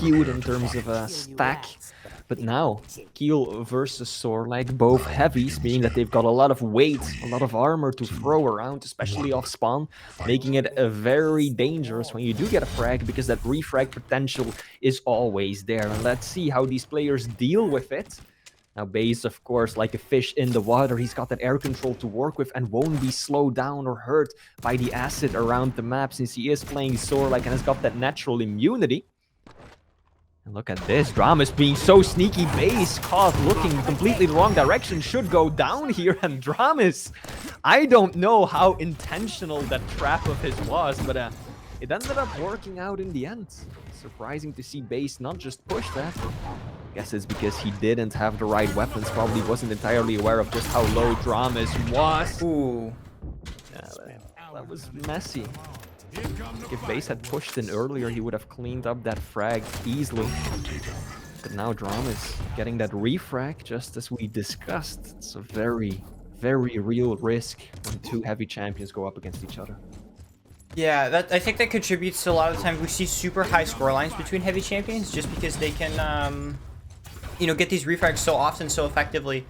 skewed in terms of a stack. But now, Keel versus Sorlag, both heavies, meaning that they've got a lot of weight, a lot of armor to throw around, especially off spawn, making it very dangerous when you do get a frag, because that refrag potential is always there. And let's see how these players deal with it. Now BaSe, of course, like a fish in the water, he's got that air control to work with and won't be slowed down or hurt by the acid around the map, since he is playing Sorlag and has got that natural immunity. And look at this, dramiS being so sneaky. BaSe caught looking completely the wrong direction, should go down here, and dramiS, I don't know how intentional that trap of his was, but it ended up working out in the end. Surprising to see BaSe not just push that. I guess it's because he didn't have the right weapons, probably wasn't entirely aware of just how low dramiS was. Ooh. Yeah, that was messy. If BaSe had pushed in earlier, he would have cleaned up that frag easily. But now dramiS getting that refrag, just as we discussed. It's a very, very real risk when two heavy champions go up against each other. Yeah, I think that contributes to a lot of the time we see super high score lines between heavy champions, just because they can, you know, get these refrags so often, so effectively.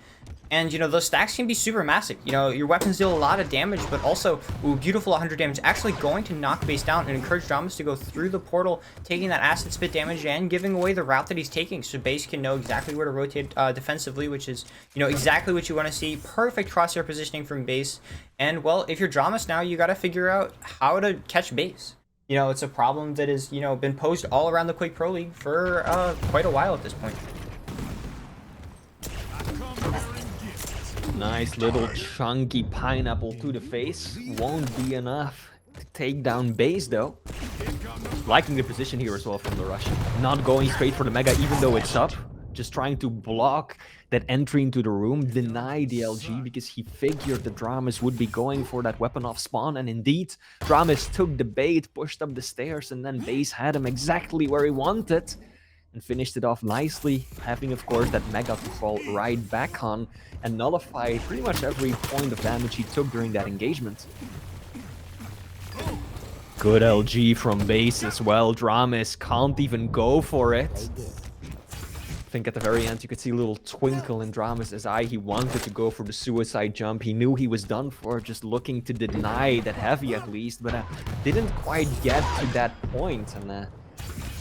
And, you know, those stacks can be super massive. You know, your weapons deal a lot of damage, but also, ooh, beautiful 100 damage. Actually going to knock BaSe down and encourage dramiS to go through the portal, taking that acid spit damage and giving away the route that he's taking. So BaSe can know exactly where to rotate defensively, which is, you know, exactly what you want to see. Perfect crosshair positioning from BaSe. And, well, if you're dramiS now, you got to figure out how to catch BaSe. You know, it's a problem that is, you know, been posed all around the Quake Pro League for quite a while at this point. Nice little chunky pineapple to the face. Won't be enough to take down BaSe though. Liking the position here as well from the Russian. Not going straight for the Mega even though it's up. Just trying to block that entry into the room. Deny the LG because he figured the dramiS would be going for that weapon off spawn. And indeed, dramiS took the bait, pushed up the stairs, and then BaSe had him exactly where he wanted. And finished it off nicely, having of course that Mega to fall right back on and nullify pretty much every point of damage he took during that engagement. Good LG from BaSe as well. dramiS can't even go for it. I think at the very end you could see a little twinkle in dramiS' eye. He wanted to go for the suicide jump. He knew he was done for, just looking to deny that heavy at least, but didn't quite get to that point. And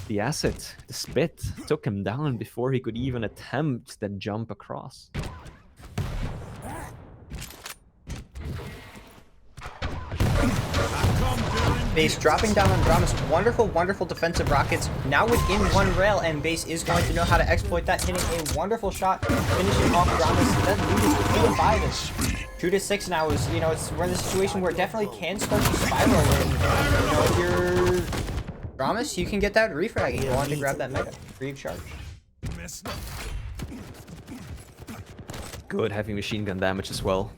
the acid, the spit, took him down before he could even attempt that jump across. BaSe dropping down on dramiS. Wonderful, wonderful defensive rockets. Now within one rail, and BaSe is going to know how to exploit that, hitting a wonderful shot, finishing off dramiS. That lead is 2-5 and 2-6 now. Is, you know, we're in a situation where it definitely can start to spiral. And, you know, if you're dramiS, you can get that refrag and go on to grab that Mega free of charge. Good heavy machine gun damage as well.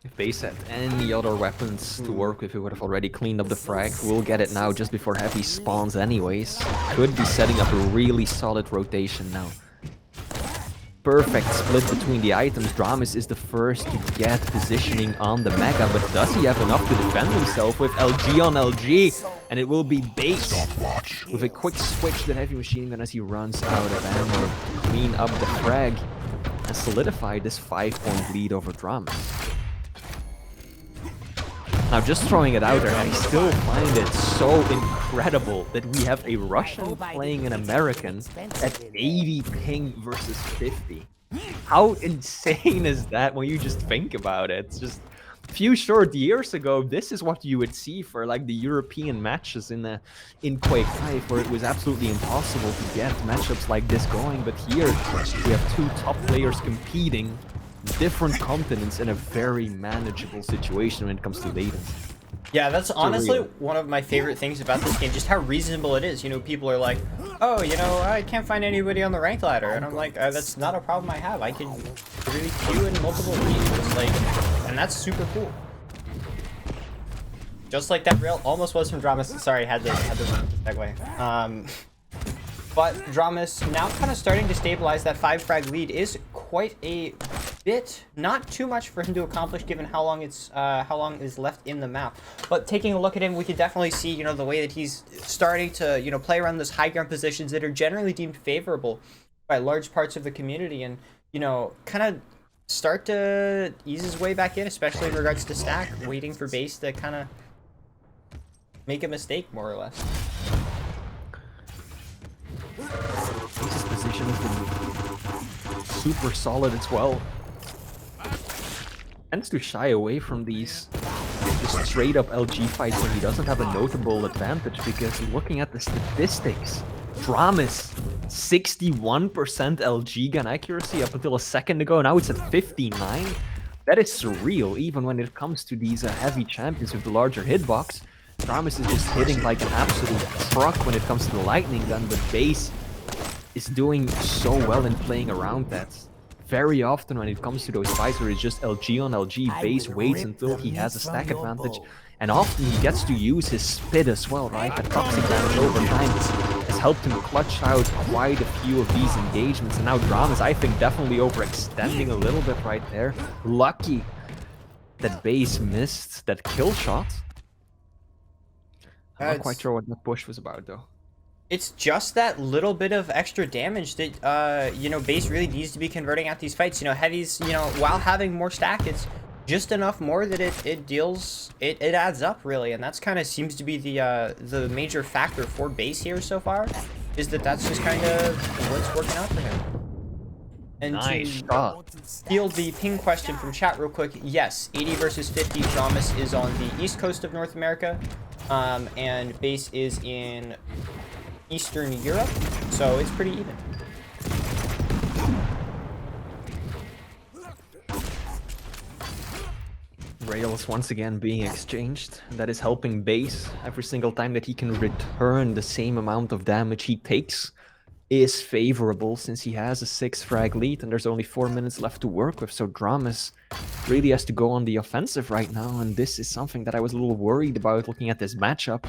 If BaSe had any other weapons to work with, he would have already cleaned up the frag. We'll get it now just before heavy spawns anyways. Could be setting up a really solid rotation now. Perfect split between the items. dramiS is the first to get positioning on the Mega, but does he have enough to defend himself with LG on LG? And it will be BaSe with a quick switch to heavy machine gun as he runs out of ammo to clean up the frag and solidify this 5-point lead over dramiS. Now, just throwing it out there, I still find it so incredible that we have a Russian playing an American at 80 ping versus 50. How insane is that when you just think about it? It's just a few short years ago, this is what you would see for like the European matches in Quake 5, where it was absolutely impossible to get matchups like this going. But here, we have two top players competing, different continents, in a very manageable situation when it comes to latency. Yeah, that's honestly one of my favorite things about this game, just how reasonable it is. You know, people are like, oh, you know, I can't find anybody on the rank ladder. And I'm like, that's not a problem I have. I can really queue in multiple regions, like, and that's super cool. Just like that rail almost was from dramiS. Sorry, had to segue. But dramiS now kind of starting to stabilize. That 5 frag lead is quite a bit, not too much for him to accomplish given how long is left in the map. But taking a look at him, we can definitely see, you know, the way that he's starting to, you know, play around those high ground positions that are generally deemed favorable by large parts of the community, and, you know, kind of start to ease his way back in, especially in regards to stack, waiting for BaSe to kind of make a mistake, more or less. Base's position has been super solid as well. Tends to shy away from these just straight up LG fights when he doesn't have a notable advantage, because looking at the statistics, dramiS 61% LG gun accuracy up until a second ago, now it's at 59. That is surreal, even when it comes to these heavy champions with the larger hitbox. dramiS is just hitting like an absolute truck when it comes to the lightning gun, but BaSe is doing so well in playing around that. Very often when it comes to those fights where it's just LG on LG, BaSe waits until he has a stack advantage, and often he gets to use his spit as well, right? The toxic damage over time has helped him clutch out quite a few of these engagements, and now dramiS, I think, definitely overextending a little bit right there. Lucky that BaSe missed that kill shot. I'm not quite sure what that push was about, though. It's just that little bit of extra damage that, you know, BaSe really needs to be converting at these fights. You know, heavies, you know, while having more stack, it's just enough more that it adds up, really. And that's kind of seems to be the major factor for BaSe here so far, is that's just kind of what's working out for him. And nice to shot. field the ping question from chat real quick, yes, 80 versus 50, dramiS is on the east coast of North America, and BaSe is in Eastern Europe, so it's pretty even. Rails once again being exchanged. That is helping BaSe. Every single time that he can return the same amount of damage he takes is favorable, since he has a 6 frag lead and there's only 4 minutes left to work with. So dramiS really has to go on the offensive right now, and this is something that I was a little worried about looking at this matchup.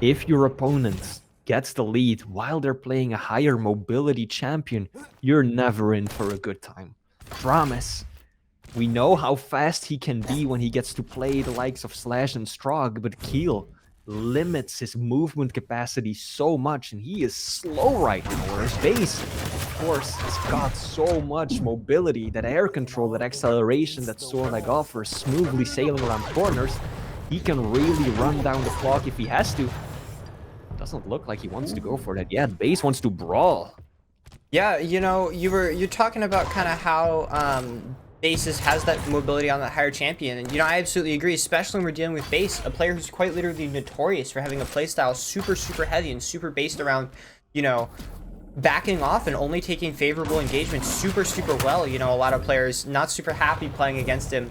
If your opponent gets the lead while they're playing a higher mobility champion, you're never in for a good time. dramiS, we know how fast he can be when he gets to play the likes of Slash and Strog, but Keel limits his movement capacity so much, and he is slow right now, whereas BaSe, of course, has got so much mobility, that air control, that acceleration that Sorlag offers, smoothly sailing around corners. He can really run down the clock if he has to. Doesn't look like he wants to go for that yet. BaSe wants to brawl. Yeah, you know, you're talking about kind of how BaSe has that mobility on that higher champion, and you know, I absolutely agree, especially when we're dealing with BaSe, a player who's quite literally notorious for having a playstyle super heavy and super based around, you know, backing off and only taking favorable engagements super well. You know, a lot of players not super happy playing against him.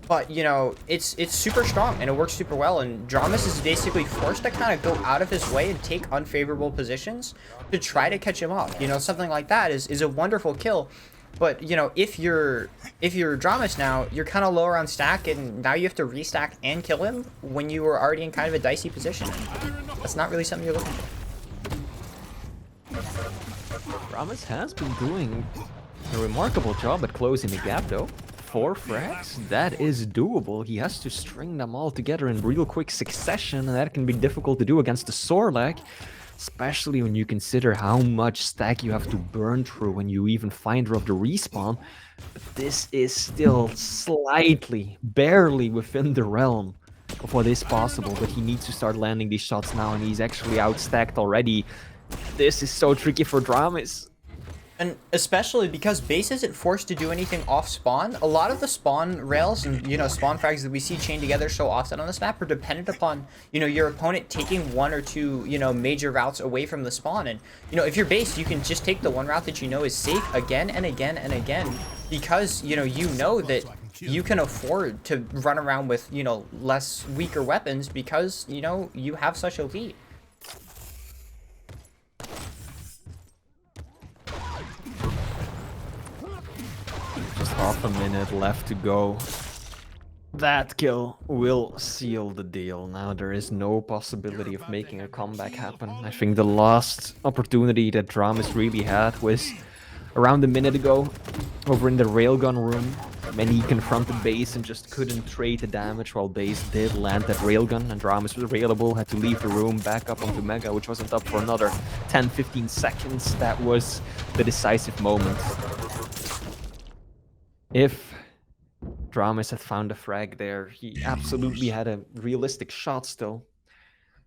But, you know, it's super strong and it works super well, and dramiS is basically forced to kind of go out of his way and take unfavorable positions to try to catch him off. You know, something like that is a wonderful kill. But, you know, if you're dramiS now, you're kind of lower on stack, and now you have to restack and kill him when you were already in kind of a dicey position. That's not really something you're looking for. dramiS has been doing a remarkable job at closing the gap, though. 4 frags, that is doable. He has to string them all together in real quick succession, and that can be difficult to do against the Sorlag, especially when you consider how much stack you have to burn through when you even find her of the respawn. But this is still slightly, barely within the realm of what is possible, but he needs to start landing these shots now, and he's actually outstacked already. This is so tricky for dramiS. And especially because BaSe isn't forced to do anything off spawn, a lot of the spawn rails and, you know, spawn frags that we see chained together so often on this map are dependent upon, you know, your opponent taking 1 or 2, you know, major routes away from the spawn. And, you know, if you're BaSe, you can just take the one route that you know is safe again and again and again, because, you know that you can afford to run around with, you know, less weaker weapons because, you know, you have such a lead. Just half a minute left to go. That kill will seal the deal. Now there is no possibility of making a comeback happen. I think the last opportunity that dramiS really had was around a minute ago, over in the railgun room, when he confronted BaSe and just couldn't trade the damage, while BaSe did land that railgun and dramiS was available, had to leave the room, back up onto Mega, which wasn't up for another 10-15 seconds. That was the decisive moment. If dramiS had found a frag there, he absolutely had a realistic shot still,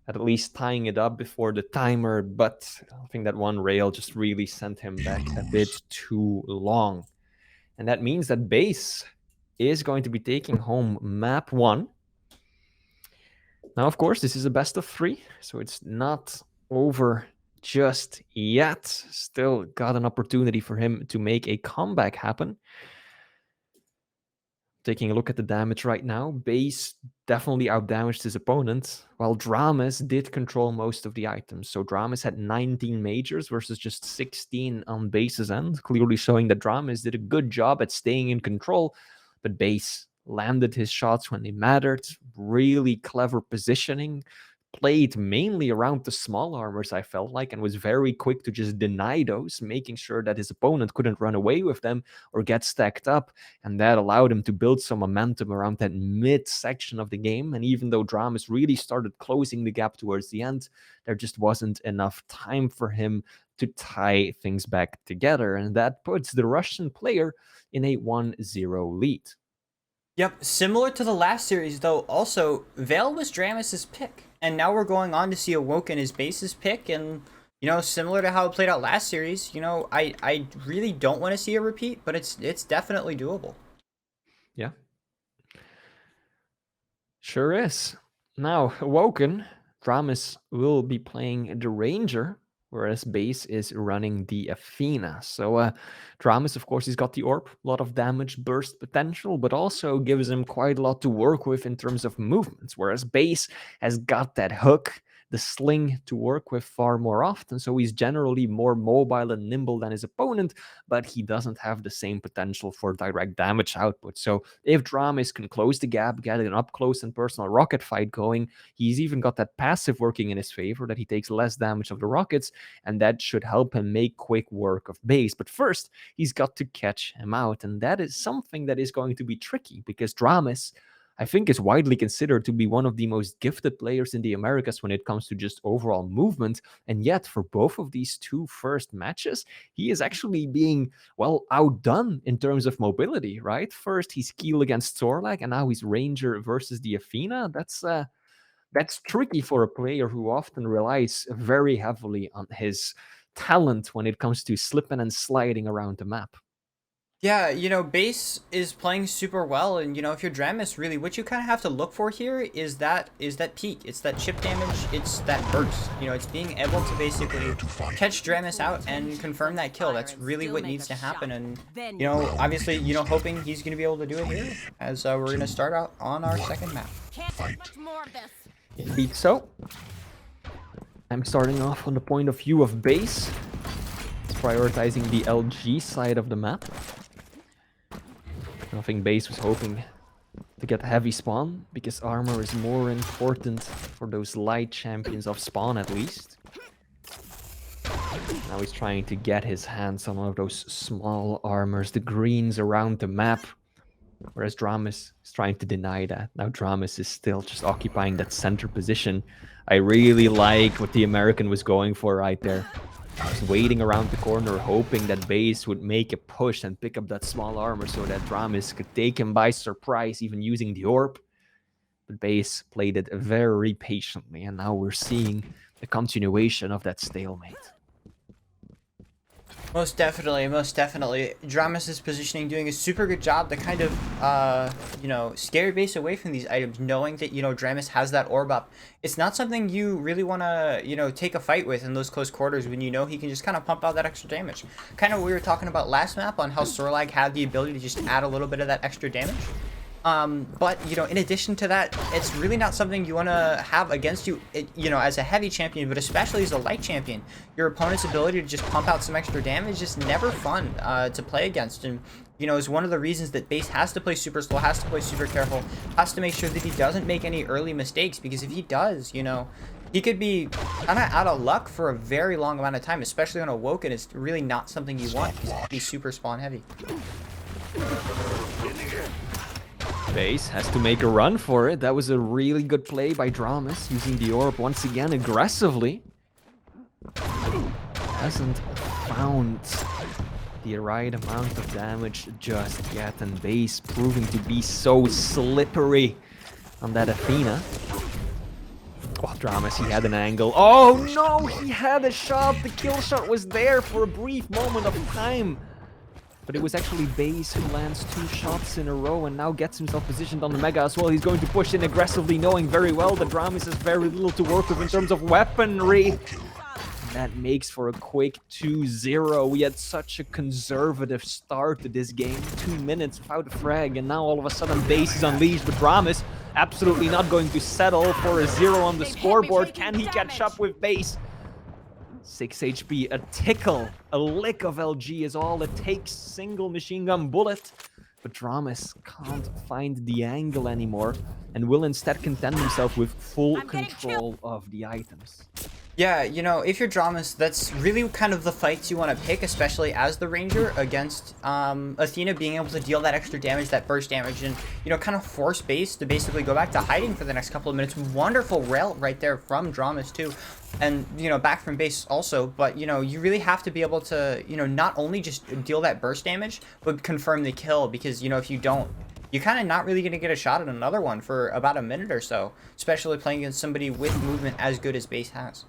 at least tying it up before the timer, but I think that one rail just really sent him back a bit too long. And that means that BaSe is going to be taking home map 1. Now, of course, this is a best of 3, so it's not over just yet. Still got an opportunity for him to make a comeback happen. Taking a look at the damage right now, BaSe definitely outdamaged his opponent, while dramiS did control most of the items. So dramiS had 19 majors versus just 16 on BaSe's end, clearly showing that dramiS did a good job at staying in control, but BaSe landed his shots when they mattered. Really clever positioning, played mainly around the small armors, I felt like, and was very quick to just deny those, making sure that his opponent couldn't run away with them or get stacked up, and that allowed him to build some momentum around that mid section of the game. And even though dramiS really started closing the gap towards the end, there just wasn't enough time for him to tie things back together, and that puts the Russian player in a 1-0 lead. Yep, similar to the last series, though, also, Veil was dramiS's pick. And now we're going on to see Awoken as BaSe's pick. And, you know, similar to how it played out last series, you know, I really don't want to see a repeat, but it's definitely doable. Yeah. Sure is. Now, Awoken, dramiS will be playing the Ranger, whereas BaSe is running the Athena. So dramiS, of course, he's got the orb, a lot of damage, burst potential, but also gives him quite a lot to work with in terms of movements, whereas BaSe has got that hook, the sling to work with far more often, so he's generally more mobile and nimble than his opponent, but he doesn't have the same potential for direct damage output. So if dramiS can close the gap, get an up close and personal rocket fight going, he's even got that passive working in his favor, that he takes less damage of the rockets, and that should help him make quick work of BaSe. But first, he's got to catch him out, and that is something that is going to be tricky, because dramiS, I think, is widely considered to be one of the most gifted players in the Americas when it comes to just overall movement. And yet, for both of these two first matches, he is actually being, well, outdone in terms of mobility, right? First, he's Keel against Zorlag, and now he's Ranger versus the Athena. That's tricky for a player who often relies very heavily on his talent when it comes to slipping and sliding around the map. Yeah, you know, BaSe is playing super well, and you know, if you're dramiS, really, what you kind of have to look for here is that peak. It's that chip damage. It's that burst. You know, it's being able to basically catch dramiS out and confirm that kill. That's really what needs to happen. And you know, obviously, you know, hoping he's going to be able to do it here, as we're going to start out on our second map. Indeed so. I'm starting off on the point of view of BaSe. It's prioritizing the LG side of the map. I think BaSe was hoping to get heavy spawn, because armor is more important for those light champions of spawn at least. Now he's trying to get his hands on one of those small armors, the greens around the map, whereas dramiS is trying to deny that. Now dramiS is still just occupying that center position. I really like what the American was going for right there. Just waiting around the corner, hoping that BaSe would make a push and pick up that small armor so that dramiS could take him by surprise, even using the orb. But BaSe played it very patiently, and now we're seeing the continuation of that stalemate. Most definitely, most definitely. dramiS's positioning doing a super good job to kind of, you know, scare BaSe away from these items, knowing that, you know, dramiS has that orb up. It's not something you really want to, you know, take a fight with in those close quarters when you know he can just kind of pump out that extra damage. Kind of what we were talking about last map on how Zorlag had the ability to just add a little bit of that extra damage. But, you know, in addition to that, it's really not something you want to have against you, you know, as a heavy champion, but especially as a light champion. Your opponent's ability to just pump out some extra damage is never fun to play against. And, you know, is one of the reasons that BaSe has to play super slow, has to play super careful, has to make sure that he doesn't make any early mistakes, because if he does, you know, he could be kind of out of luck for a very long amount of time, especially on a Woken. It's really not something you want, because he's super spawn heavy. BaSe has to make a run for it. That was a really good play by dramiS, using the orb once again aggressively. Hasn't found the right amount of damage just yet, and BaSe proving to be so slippery on that Athena. Oh, dramiS, he had an angle. Oh no, he had a shot. The kill shot was there for a brief moment of time. But it was actually BaSe who lands 2 shots in a row and now gets himself positioned on the Mega as well. He's going to push in aggressively, knowing very well that dramiS has very little to work with in terms of weaponry. That makes for a quick 2-0. We had such a conservative start to this game. 2 minutes without a frag, and now all of a sudden BaSe is unleashed. But dramiS absolutely not going to settle for a 0 on the scoreboard. Can he catch up with BaSe? 6 HP, a tickle, a lick of LG is all it takes. Single machine gun bullet. But dramiS can't find the angle anymore and will instead content himself with full control of the items. Yeah, you know, if you're dramiS, that's really kind of the fights you want to pick, especially as the Ranger against Athena, being able to deal that extra damage, that burst damage, and, you know, kind of force BaSe to basically go back to hiding for the next couple of minutes. Wonderful rail right there from dramiS too. And, you know, back from BaSe also, but, you know, you really have to be able to, you know, not only just deal that burst damage, but confirm the kill, because, you know, if you don't, you're kind of not really going to get a shot at another one for about a minute or so, especially playing against somebody with movement as good as BaSe has.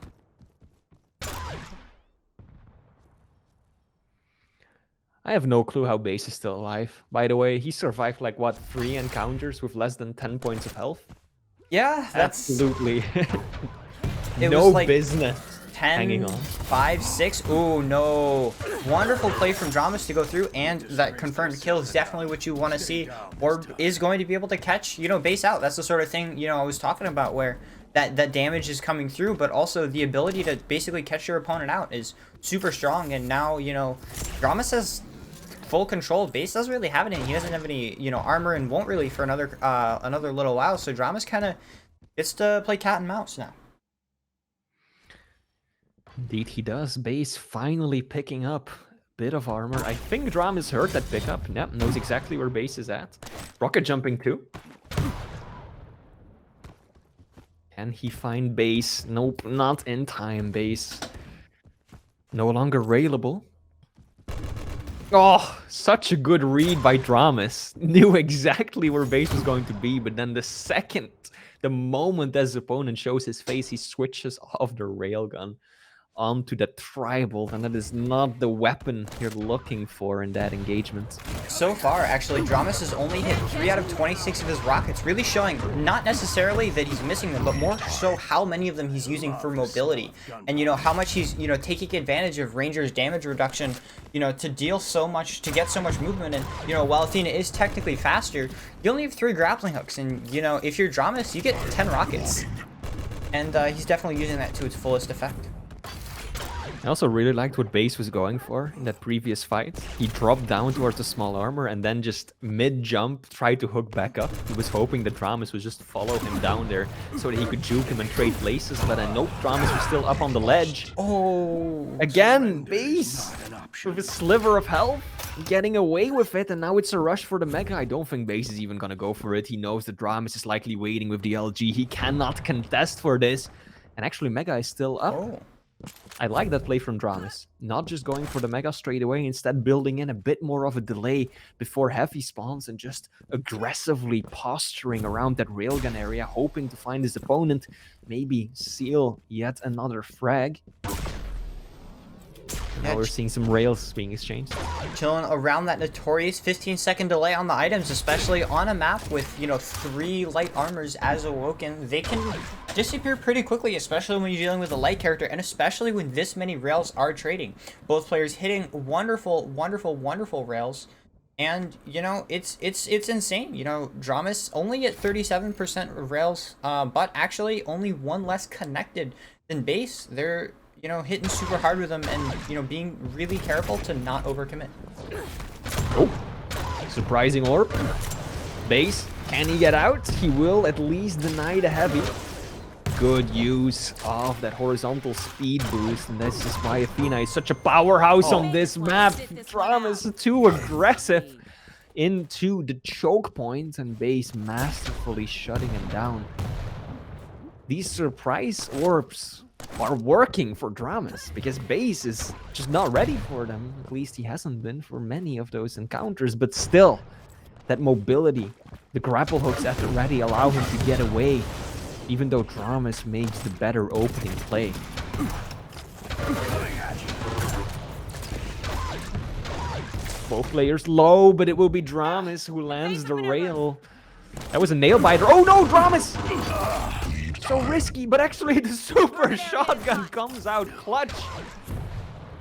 I have no clue how BaSe is still alive. By the way, he survived like, what, 3 encounters with less than 10 points of health? Yeah, that's... Absolutely. It no was like business 10, hanging on. 5, 6. Oh, no. Wonderful play from dramiS to go through, and that confirmed kill is definitely what you want to see. Orb is going to be able to catch, you know, BaSe out. That's the sort of thing, you know, I was talking about, where that damage is coming through, but also the ability to basically catch your opponent out is super strong. And now, you know, dramiS has full control. BaSe doesn't really have any. He doesn't have any, you know, armor, and won't really for another little while. So dramiS kind of gets to play cat and mouse now. Indeed he does. BaSe finally picking up a bit of armor. I think dramiS heard that pickup. Yep, knows exactly where BaSe is at. Rocket jumping too. Can he find BaSe? Nope, not in time. BaSe no longer railable. Oh, such a good read by dramiS. Knew exactly where BaSe was going to be, but then the moment his opponent shows his face, he switches off the railgun onto the tribal, and that is not the weapon you're looking for in that engagement. So far, actually, dramiS has only hit 3 out of 26 of his rockets, really showing not necessarily that he's missing them, but more so how many of them he's using for mobility. And, you know, how much he's, you know, taking advantage of Ranger's damage reduction, you know, to deal so much, to get so much movement. And, you know, while Athena is technically faster, you only have 3 grappling hooks. And, you know, if you're dramiS, you get 10 rockets. And he's definitely using that to its fullest effect. I also really liked what BaSe was going for in that previous fight. He dropped down towards the small armor and then just mid-jump tried to hook back up. He was hoping that dramiS would just follow him down there so that he could juke him and trade places, but nope, dramiS was still up on the ledge. Oh! Again, BaSe with a sliver of health, getting away with it, and now it's a rush for the Mega. I don't think BaSe is even gonna go for it. He knows that dramiS is likely waiting with the LG. He cannot contest for this. And actually, Mega is still up. Oh. I like that play from dramiS. Not just going for the Mega straight away, instead building in a bit more of a delay before heavy spawns and just aggressively posturing around that railgun area, hoping to find his opponent, maybe seal yet another frag. Now we're seeing some rails being exchanged. Chilling around that notorious 15-second delay on the items, especially on a map with, you know, 3 light armors as awoken. They can disappear pretty quickly, especially when you're dealing with a light character, and especially when this many rails are trading. Both players hitting wonderful, wonderful, wonderful rails. And you know, it's insane. You know, dramiS only at 37% of rails, but actually only one less connected than BaSe. They're, you know, hitting super hard with them and, you know, being really careful to not overcommit. Oh, surprising orb. BaSe, can he get out? He will at least deny the heavy. Good use of that horizontal speed boost, and this is why Athena is such a powerhouse on this map. dramiS is too aggressive into the choke point, and BaSe masterfully shutting him down. These surprise orbs are working for dramiS because BaSe is just not ready for them. At least he hasn't been for many of those encounters, but still, that mobility, the grapple hooks at the ready allow him to get away, even though dramiS makes the better opening play. Both players low, but it will be dramiS who lands the rail. That was a nail biter. Oh no, dramiS! So risky, but actually the super shotgun comes out clutch.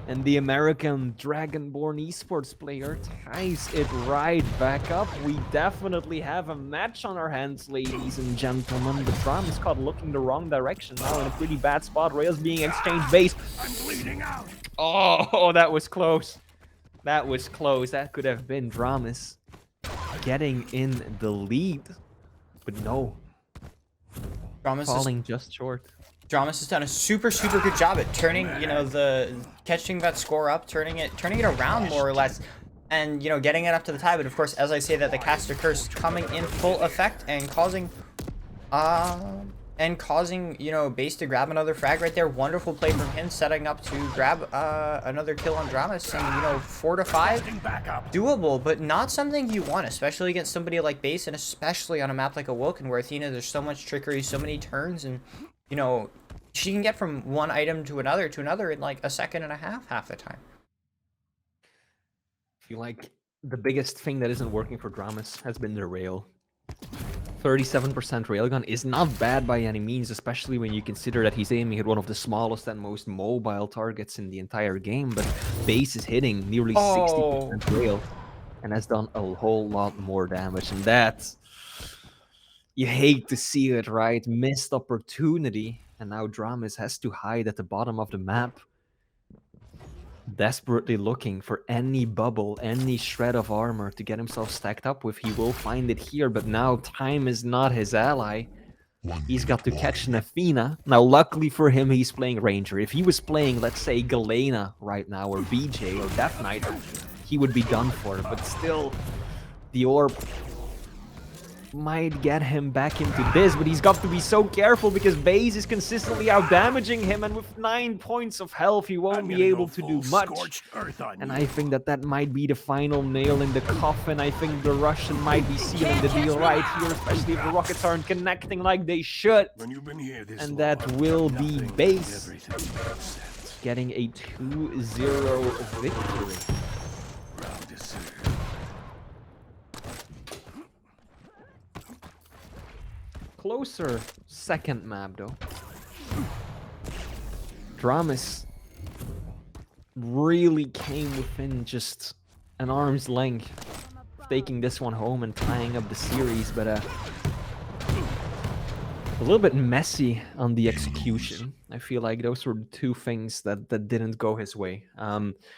And the American Dragonborn esports player ties it right back up. We definitely have a match on our hands, ladies and gentlemen. The dramiS caught looking the wrong direction, now in a pretty bad spot. Rails being exchanged base. I'm bleeding out. Oh, that was close. That was close. That could have been dramiS getting in the lead. But no. dramiS Falling just short. dramiS has done a super good job at turning, you know, catching that score up, turning it around more or less, and, you know, getting it up to the tie. But of course, as I say that, the caster curse coming in full effect and causing you know, BaSe to grab another frag right there. Wonderful play from him, setting up to grab another kill on dramiS, and, you know, 4 to 5, doable, but not something you want, especially against somebody like BaSe, and especially on a map like Awoken, where Athena, there's so much trickery, so many turns, and, you know, she can get from one item to another in like a second and a half the time. I feel like the biggest thing that isn't working for dramiS has been the rail. 37% railgun is not bad by any means, especially when you consider that he's aiming at one of the smallest and most mobile targets in the entire game, but BaSe is hitting nearly 60% rail and has done a whole lot more damage, and that's... You hate to see it, right? Missed opportunity, and now dramiS has to hide at the bottom of the map, desperately looking for any bubble, any shred of armor to get himself stacked up with. He will find it here, but now time is not his ally. He's got to catch an Athena. Now, luckily for him, he's playing Ranger. If he was playing, let's say, Galena right now, or BJ, or Death Knight, he would be done for. But still, the orb might get him back into this, but he's got to be so careful because BaSe is consistently out-damaging him, and with 9 points of health, he won't be able to do much. And I think that might be the final nail in the coffin. I think the Russian might be sealing the deal right here, especially if the rockets aren't connecting like they should. And that will be BaSe getting a 2-0 victory. Closer second map though. dramiS really came within just an arm's length of taking this one home and tying up the series, but a little bit messy on the execution. I feel like those were the two things that didn't go his way.